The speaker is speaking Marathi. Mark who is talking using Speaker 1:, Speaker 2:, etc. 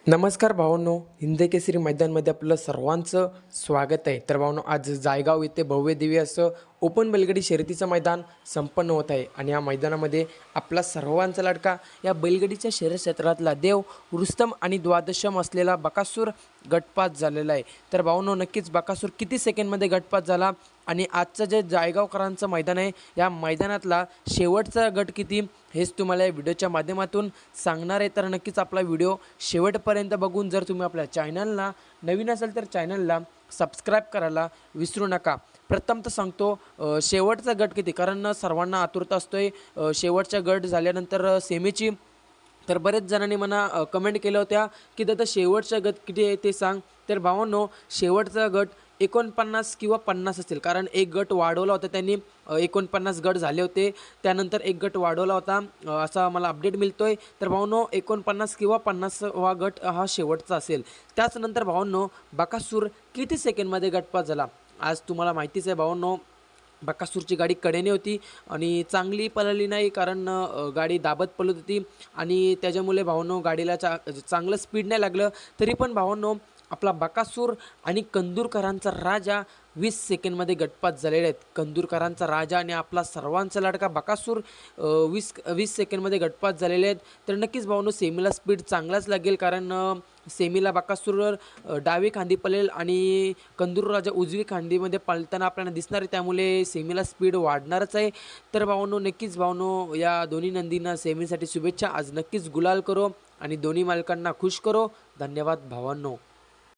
Speaker 1: नमस्कार भावांनो, हिंदकेसरी मैदानमध्ये आपलं सर्वांचं स्वागत आहे. तर भावांनो, आज जायगाव येथे भव्य दिव्य असं ओपन बैलगाडी शर्यतीचं मैदान संपन्न होत आहे आणि या मैदानामध्ये आपला सर्वांचा लाडका या बैलगाडीच्या शर्यत क्षेत्रातला देव रुस्तम आणि द्वादशम असलेला बकासूर गटपास झालेला आहे. तर भावांनो, नक्कीच बकासूर किती सेकंडमध्ये गटपास झाला आणि आजचं जे जायगावकरांचं मैदान आहे या मैदानातला शेवटचा गट किती हेच तुम्हाला या व्हिडिओच्या माध्यमातून सांगणार आहे. तर नक्कीच आपला व्हिडिओ शेवटपर्यंत बघून जर तुम्ही आपल्या चॅनलला नवीन असाल तर चॅनलला सबस्क्राईब करायला विसरू नका. प्रथम तर सांगतो शेवटचा गट किती, कारण सर्वांना आतुरता असतोय शेवटचा गट झाल्यानंतर सेमीची. तर बरेच जणांनी मला कमेंट केल्या होत्या की दादा शेवटचा गट किती आहे ते सांग. तर भावांनो, शेवटचा गट 49 किंवा 50 असेल, कारण एक गट वाढवला होता त्यांनी. 49 गट झाले होते, त्यानंतर एक गट वाढवला होता असा मला अपडेट मिळतोय. तर भावांनो, 49 किंवा 50वा गट हा शेवटचा असेल. त्याचनंतर भावांनो, बकासूर किती सेकंडमध्ये गटपास झाला आज तुम्हाला माहितीच आहे. भावांनो, बकासूरची गाडी कडेने होती आणि चांगली पळाली नाही, कारण गाडी दाबत पळत होती आणि त्याच्यामुळे भावांनो गाडीला चांगलं स्पीड नाही लागलं. तरी पण भावांनो, आपला बकासूर आणि कंदूरकरांचा राजा 20 सेकंडमध्ये गटपास झालेले आहेत. कंदूरकरांचा राजा आणि आपला सर्वांचा लाडका बकासूर 20 सेकंडमध्ये गटपास झालेले आहेत. तर नक्कीच भावांनो, सेमीला स्पीड चांगलाच लागेल, कारण सेमीला बकासूर डावी खांदी पळेल आणि कंदूर राजा उजवी खांदीमध्ये पळताना आपल्याला दिसणार आहे, त्यामुळे सेमीला स्पीड वाढणारच आहे. तर भावांनो, नक्कीच भावांनो, या दोन्ही नंदींना सेमीसाठी शुभेच्छा. आज नक्कीच गुलाल करो आणि दोन्ही मालकांना खुश करो. धन्यवाद भावांनो.